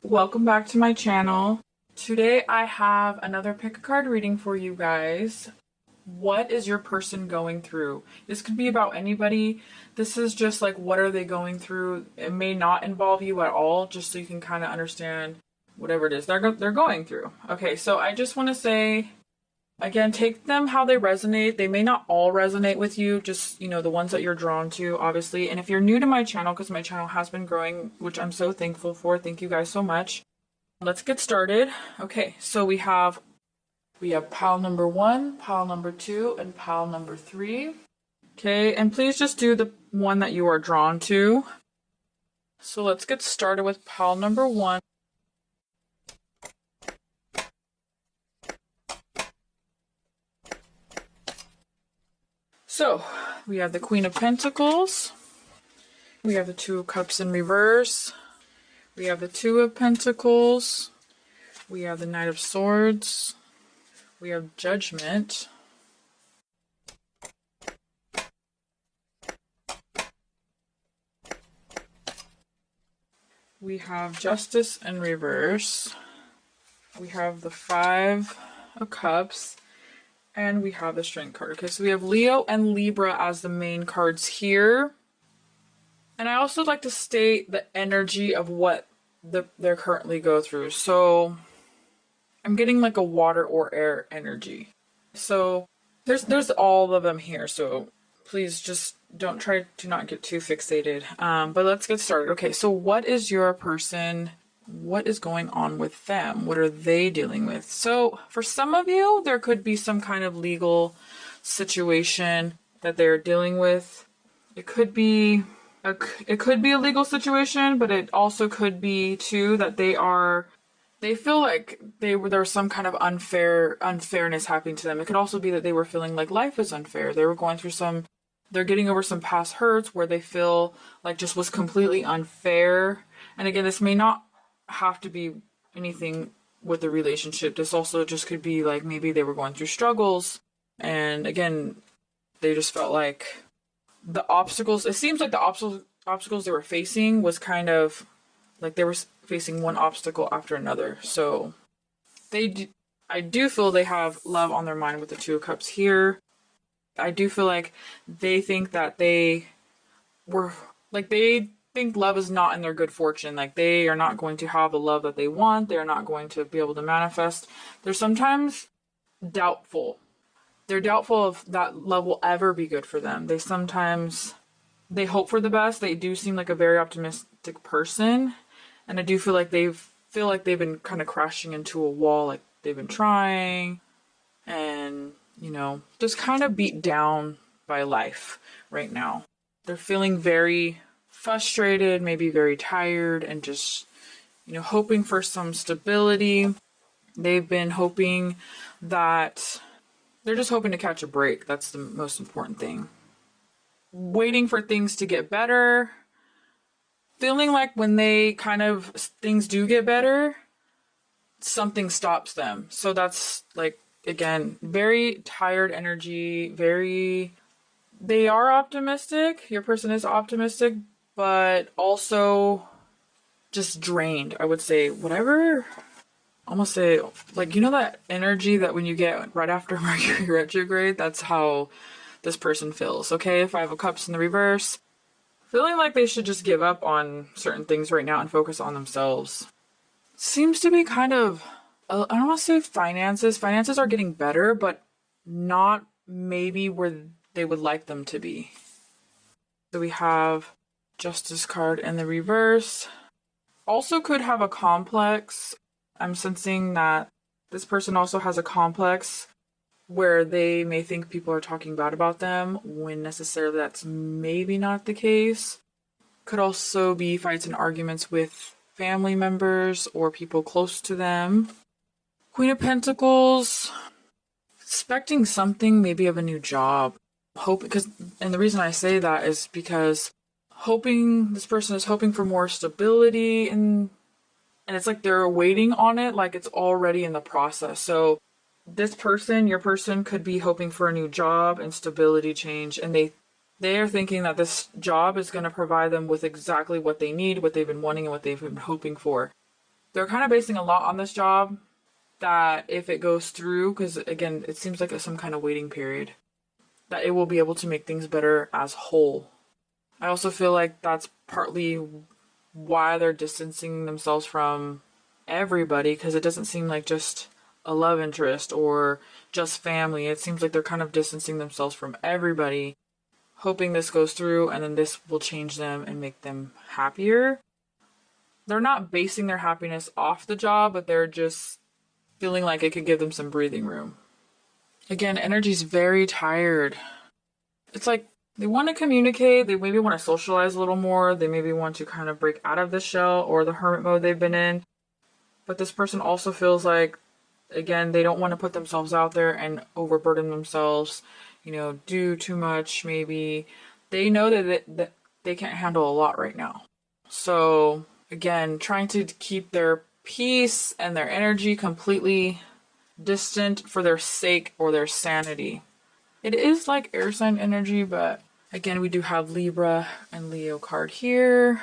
Welcome back to my channel. Today I have another pick a card reading for you guys. What is your person going through? This could be about anybody. This is just like, what are they going through? It may not involve you at all, just so you can kind of understand whatever it is they're going through. Okay, so I just want to say, again, take them how they resonate. They may not all resonate with you, just, the ones that you're drawn to, obviously. And if you're new to my channel, because my channel has been growing, which I'm so thankful for, thank you guys so much. Let's get started. Okay, so we have pile number 1, pile number 2, and pile number 3. Okay, and please just do the one that you are drawn to. So let's get started with pile number 1. So we have the Queen of Pentacles. We have the Two of Cups in reverse. We have the Two of Pentacles. We have the Knight of Swords. We have Judgment. We have Justice in reverse. We have the Five of Cups. And we have the Strength card. Okay, so we have Leo and Libra as the main cards here. And I also like to state the energy of what they're currently go through. So I'm getting like a water or air energy. So there's all of them here. So please just don't try to not get too fixated. But let's get started. Okay, so what is your person? What is going on with them? What are they dealing with? So for some of you, there could be some kind of legal situation that they're dealing with. It could be a legal situation, but it also could be too that they feel like there's some kind of unfairness happening to them. It could also be that they were feeling like life is unfair. They were going through they're getting over some past hurts where they feel like just was completely unfair. And again, this may not have to be anything with the relationship. This also just could be like maybe they were going through struggles, and again, they just felt like the obstacles, it seems like the obstacles they were facing was kind of like they were facing one obstacle after another. So I do feel they have love on their mind with the Two of Cups here. I do feel like they think that they think love is not in their good fortune. Like they are not going to have the love that they want. They're not going to be able to manifest. They're sometimes doubtful. They're doubtful if that love will ever be good for them. They hope for the best. They do seem like a very optimistic person. And I do feel like they've been kind of crashing into a wall. Like they've been trying and, just kind of beat down by life right now. They're feeling very frustrated, maybe very tired, and just, hoping for some stability. They've been hoping that they're just hoping to catch a break. That's the most important thing. Waiting for things to get better. Feeling like when things do get better, something stops them. So that's like, again, very tired energy, they are optimistic. Your person is optimistic, but also just drained. I would say almost say like, that energy that when you get right after Mercury retrograde, that's how this person feels. Okay, Five of Cups in the reverse. Feeling like they should just give up on certain things right now and focus on themselves. Seems to be kind of, I don't want to say finances. Finances are getting better, but not maybe where they would like them to be. So we have Justice card in the reverse. Also could have a complex. I'm sensing that this person also has a complex where they may think people are talking bad about them when necessarily that's maybe not the case. Could also be fights and arguments with family members or people close to them. Queen of Pentacles, expecting something maybe of a new job. And the reason I say that is because this person is hoping for more stability and it's like they're waiting on it, like it's already in the process. So your person could be hoping for a new job and stability change, and they are thinking that this job is going to provide them with exactly what they need, what they've been wanting, and what they've been hoping for. They're kind of basing a lot on this job, that if it goes through, because again, it seems like some kind of waiting period, that it will be able to make things better as whole. I also feel like that's partly why they're distancing themselves from everybody, because it doesn't seem like just a love interest or just family. It seems like they're kind of distancing themselves from everybody, hoping this goes through and then this will change them and make them happier. They're not basing their happiness off the job, but they're just feeling like it could give them some breathing room. Again, energy's very tired. It's like they want to communicate, they maybe want to socialize a little more, they maybe want to kind of break out of the shell or the hermit mode they've been in. But this person also feels like, again, they don't want to put themselves out there and overburden themselves, do too much maybe. They know that they can't handle a lot right now. So, again, trying to keep their peace and their energy completely distant for their sake or their sanity. It is like air sign energy, but again, we do have Libra and Leo card here.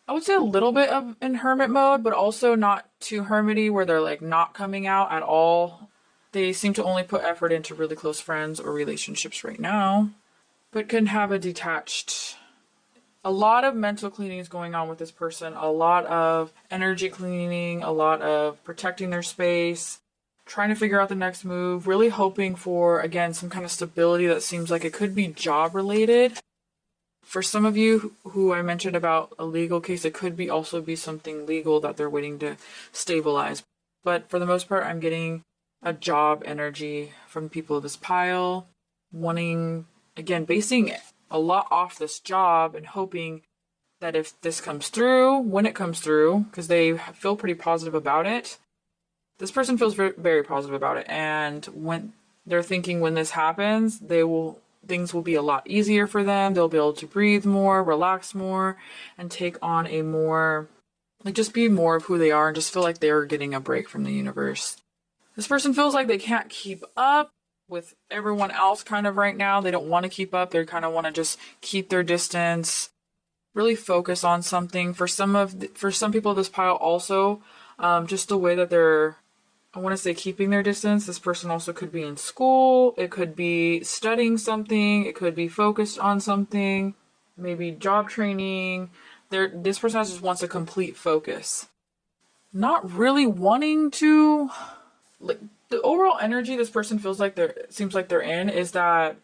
I would say a little bit of in hermit mode, but also not too hermity where they're like not coming out at all. They seem to only put effort into really close friends or relationships right now, but can have a lot of mental cleaning is going on with this person, a lot of energy cleaning, a lot of protecting their space, trying to figure out the next move, really hoping for, again, some kind of stability that seems like it could be job related. For some of you who I mentioned about a legal case, it could also be something legal that they're waiting to stabilize. But for the most part, I'm getting a job energy from people of this pile, wanting, again, basing a lot off this job and hoping that if this comes through, when it comes through, because they feel pretty positive about it, this person feels very, very positive about it. And when they're thinking when this happens, things will be a lot easier for them. They'll be able to breathe more, relax more, and take on a more, just be more of who they are and just feel like they're getting a break from the universe. This person feels like they can't keep up with everyone else kind of right now. They don't want to keep up. They kind of want to just keep their distance, really focus on something. For some people, this pile also, just the way that they're, I want to say, keeping their distance. This person also could be in school. It could be studying something. It could be focused on something, maybe job training. This person just wants a complete focus. Not really wanting to, like, the overall energy this person seems like they're in is that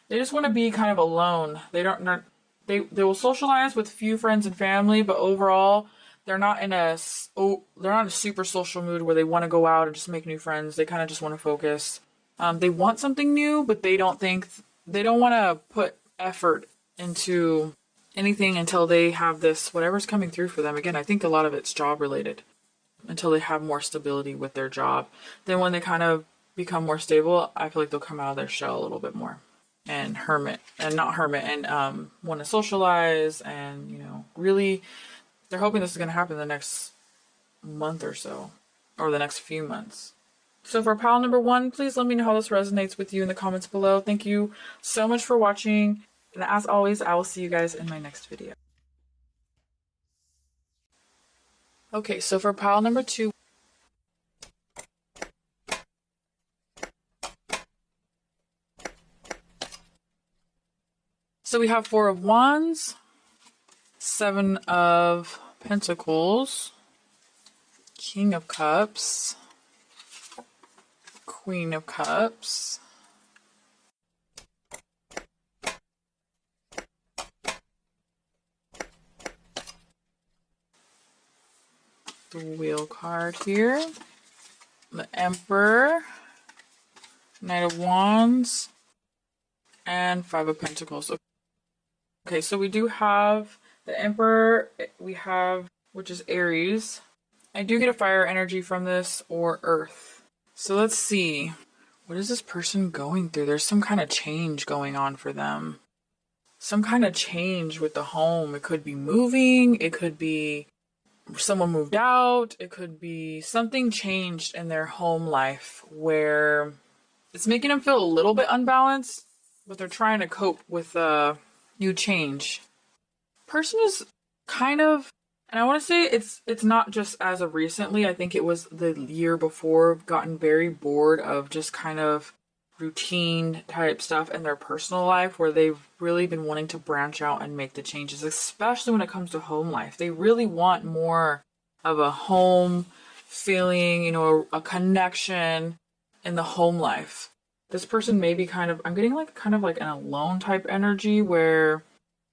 they just want to be kind of alone. They will socialize with few friends and family, but overall they're not in a super social mood where they want to go out and just make new friends. They kind of just want to focus. They want something new, but they don't want to put effort into anything until they have this, whatever's coming through for them. Again, I think a lot of it's job related, until they have more stability with their job. Then when they kind of become more stable, I feel like they'll come out of their shell a little bit more and want to socialize and, really, they're hoping this is going to happen the next month or so, or the next few months. So for pile number 1, please let me know how this resonates with you in the comments below. Thank you so much for watching. And as always, I will see you guys in my next video. Okay, so for pile number 2, so we have 4 of Wands, 7 of Pentacles, King of Cups, Queen of Cups, the Wheel card here, the Emperor, Knight of Wands, and 5 of Pentacles. Okay, so we do have the Emperor, which is Aries. I do get a fire energy from this, or Earth. So let's see. What is this person going through? There's some kind of change going on for them. Some kind of change with the home. It could be moving. It could be someone moved out. It could be something changed in their home life where it's making them feel a little bit unbalanced, but they're trying to cope with new change. Person is kind of And I want to say it's not just as of recently. I think it was the year before, gotten very bored of just kind of routine type stuff in their personal life where they've really been wanting to branch out and make the changes, especially when it comes to home life. They really want more of a home feeling, a connection in the home life. This person may be I'm getting like kind of like an alone type energy where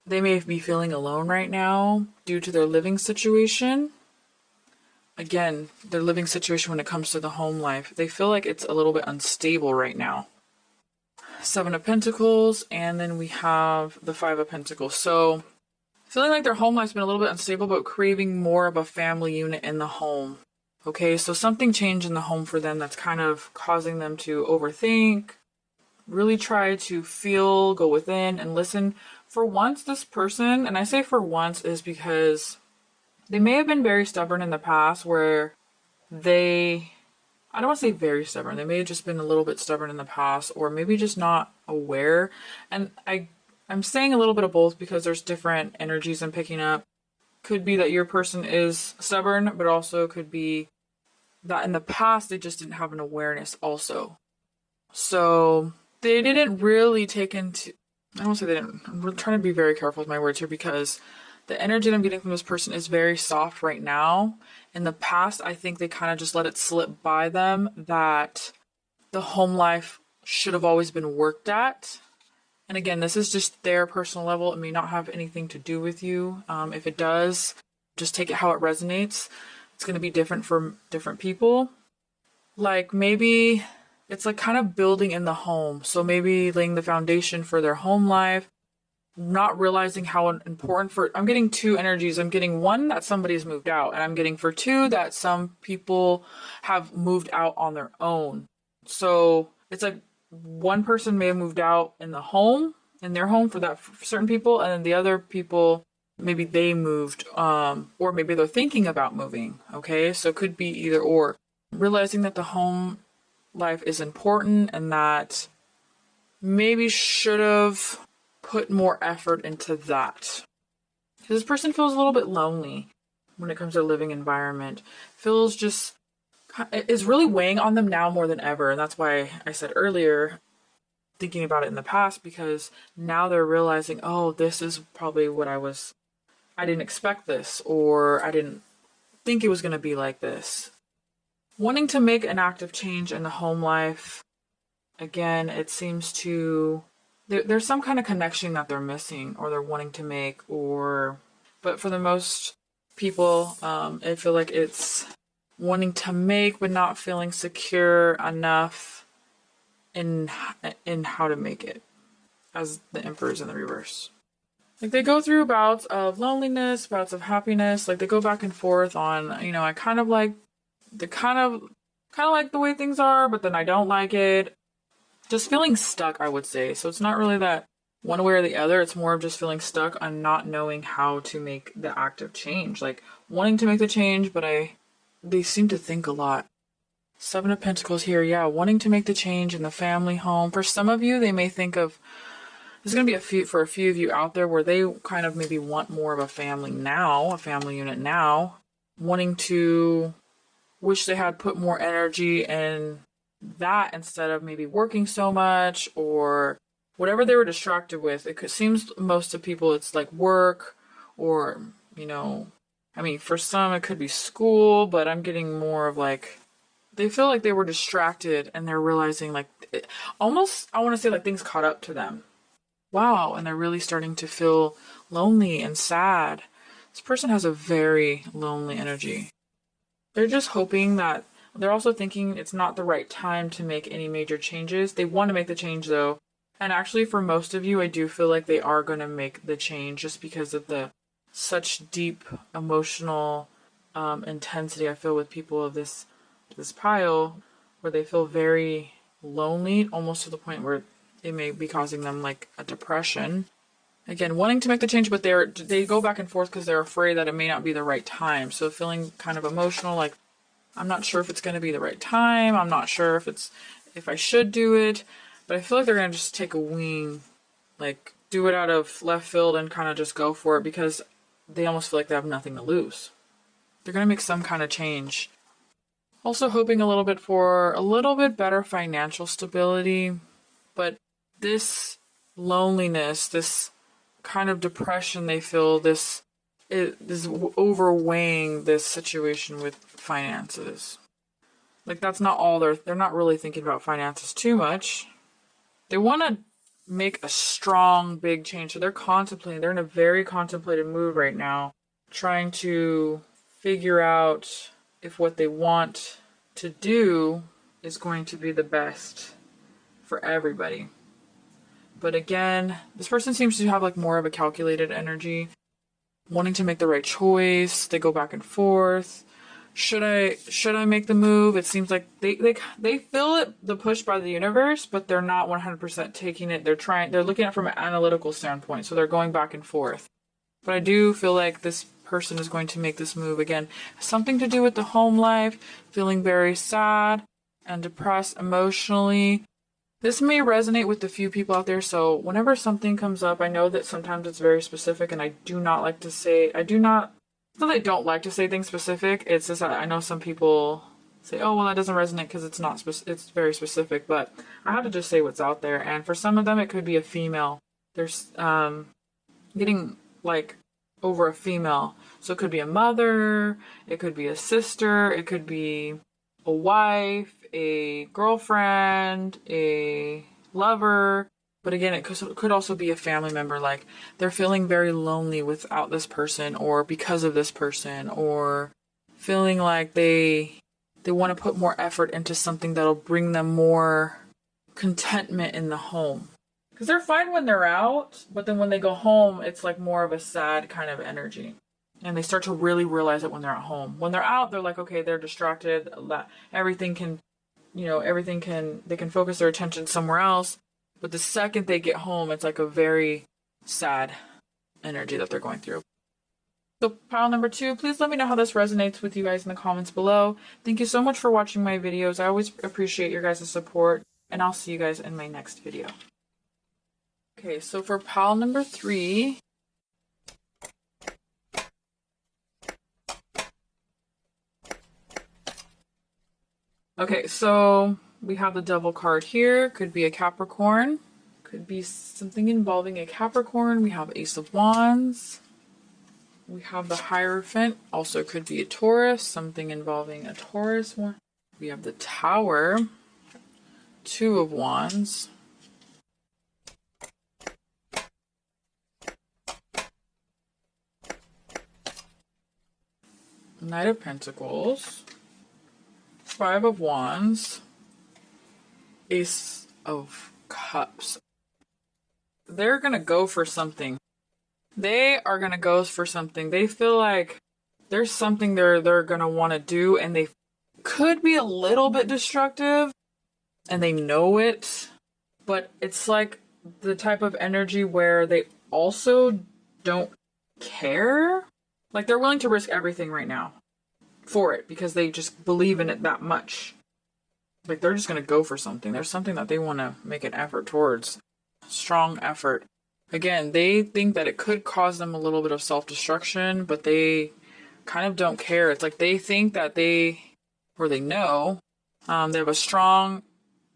they may be feeling alone right now due to their living situation. Again, their living situation when it comes to the home life, they feel like it's a little bit unstable right now. Seven of Pentacles, and then we have the Five of Pentacles. So, feeling like their home life's been a little bit unstable, but craving more of a family unit in the home. Okay, so something changed in the home for them that's kind of causing them to overthink, really try to feel, go within, and listen. For once, this person, and I say for once is because they may have been very stubborn in the past where I don't want to say very stubborn. They may have just been a little bit stubborn in the past, or maybe just not aware. And I'm saying a little bit of both because there's different energies I'm picking up. Could be that your person is stubborn, but also could be that in the past they just didn't have an awareness also. So they didn't really take into, I don't want to say they didn't, I'm trying to be very careful with my words here because the energy that I'm getting from this person is very soft right now. In the past, I think they kind of just let it slip by them that the home life should have always been worked at. And again, this is just their personal level. It may not have anything to do with you. If it does, just take it how it resonates. It's going to be different for different people. Like maybe it's like kind of building in the home. So maybe laying the foundation for their home life, not realizing how important I'm getting two energies. I'm getting one that somebody's moved out, and I'm getting for two that some people have moved out on their own. So it's like one person may have moved out in their home for certain people, and then the other people, maybe they moved, or maybe they're thinking about moving. Okay, so it could be either or. Realizing that the home life is important and that maybe should have put more effort into that. Because this person feels a little bit lonely when it comes to living environment. Is really weighing on them now more than ever. And that's why I said earlier, thinking about it in the past, because now they're realizing, oh, this is probably I didn't expect this, or I didn't think it was going to be like this. Wanting to make an active change in the home life. Again, it seems there's some kind of connection that they're missing or they're wanting to make, but for the most people, I feel like it's wanting to make but not feeling secure enough in how to make it, as the Emperor's in the reverse. Like they go through bouts of loneliness, bouts of happiness, like they go back and forth on, I kind of like like the way things are, but then I don't like it. Just feeling stuck, I would say. So it's not really that one way or the other. It's more of just feeling stuck on not knowing how to make the active change. Like wanting to make the change, but they seem to think a lot. Seven of Pentacles here. Yeah, wanting to make the change in the family home. For some of you, they may think of, there's going to be for a few of you out there where they kind of maybe want more of a family unit now. Wanting to wish they had put more energy in that instead of maybe working so much or whatever they were distracted with. It seems most of people it's like work or, for some it could be school, but I'm getting more of like, they feel like they were distracted and they're realizing like, almost, I want to say like things caught up to them. Wow. And they're really starting to feel lonely and sad. This person has a very lonely energy. They're just hoping that they're also thinking it's not the right time to make any major changes. They want to make the change though. And actually for most of you, I do feel like they are going to make the change just because of the such deep emotional intensity I feel with people of this pile, where they feel very lonely, almost to the point where it may be causing them like a depression. Again, wanting to make the change, but they go back and forth because they're afraid that it may not be the right time. So feeling kind of emotional, like, I'm not sure if it's going to be the right time. I'm not sure if I should do it, but I feel like they're going to just take a wing, like do it out of left field and kind of just go for it, because they almost feel like they have nothing to lose. They're going to make some kind of change. Also hoping a little bit for a little bit better financial stability, but this loneliness, this kind of depression they feel, this is overweighing this situation with finances. Like, that's not all they're not really thinking about finances too much. They want to make a strong, big change. So they're contemplating, they're in a very contemplative mood right now, trying to figure out if what they want to do is going to be the best for everybody. But again, this person seems to have like more of a calculated energy, wanting to make the right choice. They go back and forth. Should I make the move? It seems like they feel it, the push by the universe, but they're not 100% taking it. They're looking at it from an analytical standpoint, so they're going back and forth. But I do feel like this person is going to make this move again. Something to do with the home life, feeling very sad and depressed emotionally. This may resonate with a few people out there, so whenever something comes up, I know that sometimes it's very specific, and I do not like to say, it's not that I don't like to say things specific, it's just that I know some people say, oh, well, that doesn't resonate because it's not, it's very specific, but I have to just say what's out there, and for some of them, it could be a female. There's, getting, like, over a female, so it could be a mother, it could be a sister, it could be a wife, a girlfriend, a lover, but again, it could also be a family member. Like, they're feeling very lonely without this person, or because of this person, or feeling like they want to put more effort into something that'll bring them more contentment in the home. Because they're fine when they're out, but then when they go home, it's like more of a sad kind of energy. And they start to really realize it when they're at home. When they're out, they're like, okay, they're distracted. Everything can, they can focus their attention somewhere else. But the second they get home, it's like a very sad energy that they're going through. So pile number 2, please let me know how this resonates with you guys in the comments below. Thank you so much for watching my videos. I always appreciate your guys' support, and I'll see you guys in my next video. Okay, so for pile number 3, okay, so we have the Devil card here. Could be a Capricorn. Could be something involving a Capricorn. We have Ace of Wands. We have the Hierophant. Also could be a Taurus. Something involving a Taurus one. We have the Tower. 2 of Wands. Knight of Pentacles. 5 of Wands. Ace of Cups. They're gonna go for something. They are gonna go for something. They feel like there's something they're gonna want to do, and they could be a little bit destructive, and they know it, but it's like the type of energy where they also don't care. Like, they're willing to risk everything right now for it because they just believe in it that much. Like, they're just going to go for something. There's something that they want to make an effort towards. Strong effort. Again, they think that it could cause them a little bit of self-destruction, but they kind of don't care. It's like they think that they know, they have a strong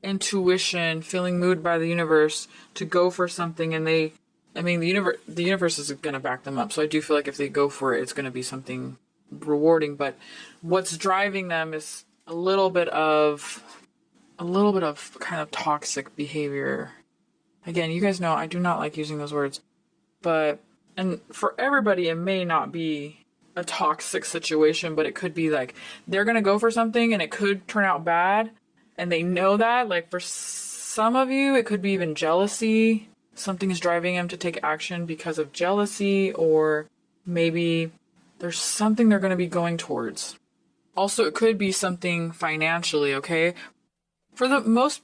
intuition, feeling moved by the universe to go for something, and the universe is going to back them up. So I do feel like if they go for it, it's going to be something rewarding. But what's driving them is a little bit of kind of toxic behavior. Again, you guys know I do not like using those words, and for everybody, it may not be a toxic situation, but it could be like they're going to go for something and it could turn out bad, and they know that. Like, for some of you, it could be even jealousy. Something is driving them to take action because of jealousy, or maybe there's something they're going to be going towards. Also, it could be something financially, okay? For the most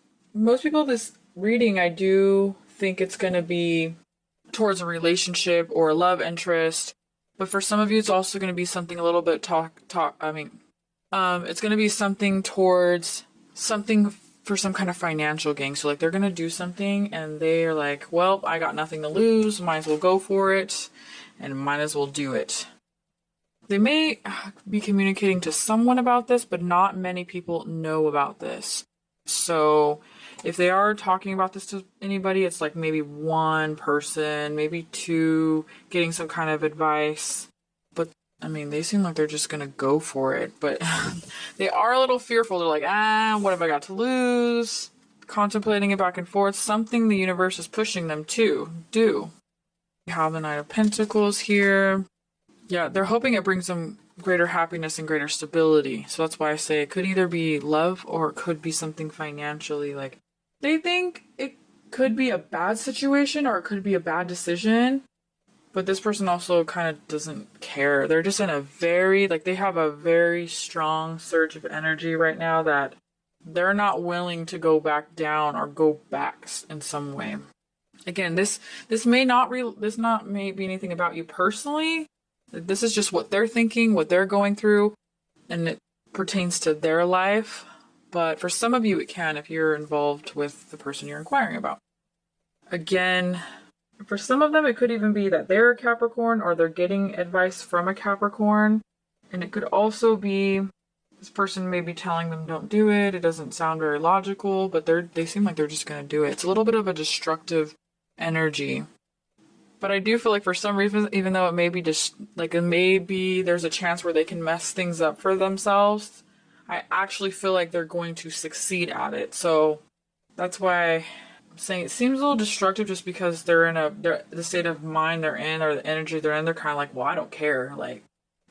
people, this reading, I do think it's going to be towards a relationship or a love interest. But for some of you, it's also going to be something a little bit it's going to be something towards something for some kind of financial gain. So like, they're going to do something and they're like, well, I got nothing to lose, might as well go for it. and might as well do it. They may be communicating to someone about this, but not many people know about this. So if they are talking about this to anybody, it's like maybe one person, maybe two, getting some kind of advice. But I mean, they seem like they're just going to go for it. But they are a little fearful. They're like, what have I got to lose? Contemplating it back and forth. Something the universe is pushing them to do. We have the Knight of Pentacles here. Yeah, they're hoping it brings them greater happiness and greater stability. So that's why I say it could either be love or it could be something financially. Like, they think it could be a bad situation or it could be a bad decision. But this person also kind of doesn't care. They're just in a very, like, they have a very strong surge of energy right now that they're not willing to go back down or go back in some way. Again, this may not may be anything about you personally. This is just what they're thinking, what they're going through, and it pertains to their life. But for some of you, it can if you're involved with the person you're inquiring about. Again, for some of them, it could even be that they're a Capricorn or they're getting advice from a Capricorn. And it could also be this person may be telling them don't do it. It doesn't sound very logical, but they seem like they're just going to do it. It's a little bit of a destructive energy. But I do feel like for some reason, even though it may be just like maybe there's a chance where they can mess things up for themselves, I actually feel like they're going to succeed at it. So that's why I'm saying it seems a little destructive, just because they're the state of mind they're in or the energy they're in. They're kind of like, well, I don't care. Like,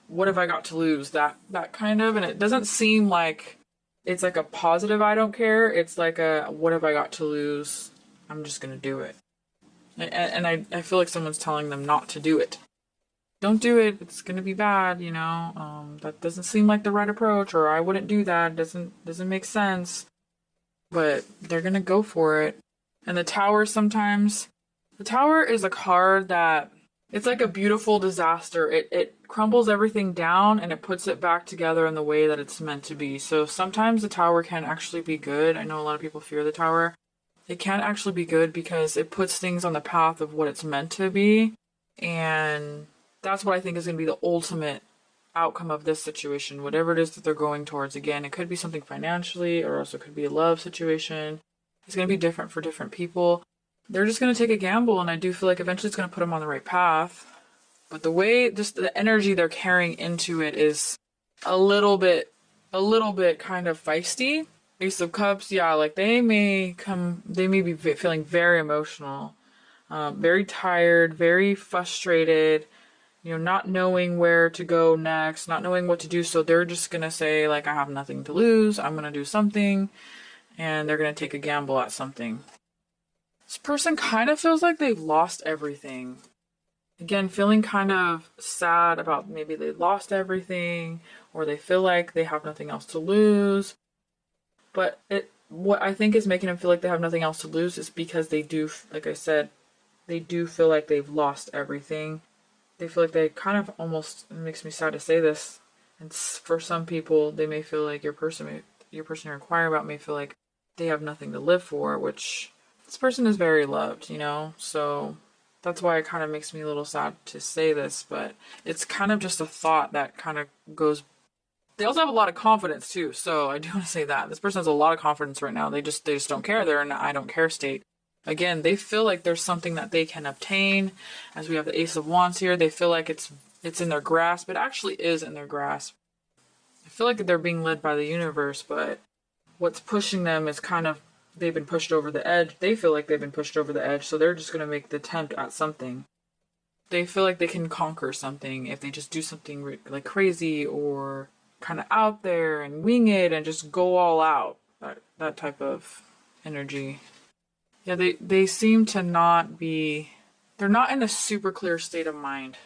what have I got to lose? That kind of, and it doesn't seem like it's like a positive I don't care. It's like a what have I got to lose? I'm just going to do it. And I feel like someone's telling them not to do it. Don't do it. It's going to be bad, that doesn't seem like the right approach, or I wouldn't do that. It doesn't make sense. But they're going to go for it. And the Tower is a card that it's like a beautiful disaster. It crumbles everything down and it puts it back together in the way that it's meant to be. So sometimes the Tower can actually be good. I know a lot of people fear the Tower. It can actually be good because it puts things on the path of what it's meant to be. And that's what I think is going to be the ultimate outcome of this situation. Whatever it is that they're going towards. Again, it could be something financially, or also it could be a love situation. It's going to be different for different people. They're just going to take a gamble, and I do feel like eventually it's going to put them on the right path. But the way, just the energy they're carrying into it is a little bit kind of feisty. Ace of Cups, yeah, like they may be feeling very emotional, very tired, very frustrated, not knowing where to go next, not knowing what to do. So they're just going to say, like, I have nothing to lose. I'm going to do something, and they're going to take a gamble at something. This person kind of feels like they've lost everything. Again, feeling kind of sad about maybe they lost everything, or they feel like they have nothing else to lose. But what I think is making them feel like they have nothing else to lose is because they do, like I said, they do feel like they've lost everything. They feel like they kind of almost, it makes me sad to say this, and for some people, they may feel like your person you're inquiring about may feel like they have nothing to live for, which this person is very loved, so that's why it kind of makes me a little sad to say this, but it's kind of just a thought that kind of goes. They also have a lot of confidence too, so I do want to say that this person has a lot of confidence right now. They just don't care. They're in an I don't care state. Again, they feel like there's something that they can obtain. As we have the Ace of Wands here, they feel like it's in their grasp. It actually is in their grasp. I feel like they're being led by the universe, but what's pushing them is kind of, they've been pushed over the edge. They feel like they've been pushed over the edge, so they're just going to make the attempt at something. They feel like they can conquer something if they just do something like crazy or kind of out there and wing it and just go all out. That type of energy. Yeah, they seem to not be, they're not in a super clear state of mind.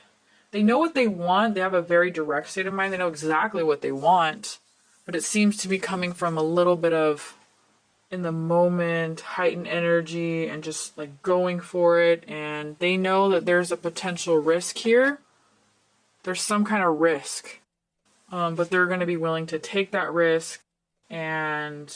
They know what they want. They have a very direct state of mind. They know exactly what they want, but it seems to be coming from a little bit of in the moment, heightened energy, and just like going for it. And they know that there's a potential risk here. There's some kind of risk, but they're going to be willing to take that risk. And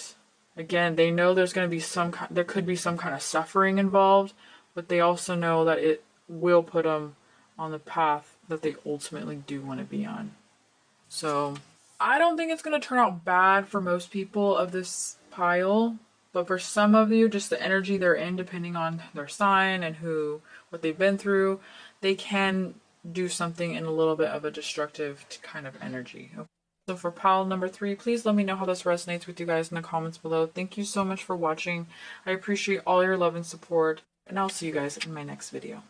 again, they know there's going to be there could be some kind of suffering involved, but they also know that it will put them on the path that they ultimately do want to be on. So I don't think it's going to turn out bad for most people of this pile, but for some of you, just the energy they're in, depending on their sign and what they've been through, they can do something in a little bit of a destructive kind of energy. Okay. So for pile number 3, please let me know how this resonates with you guys in the comments below. Thank you so much for watching. I appreciate all your love and support, and I'll see you guys in my next video.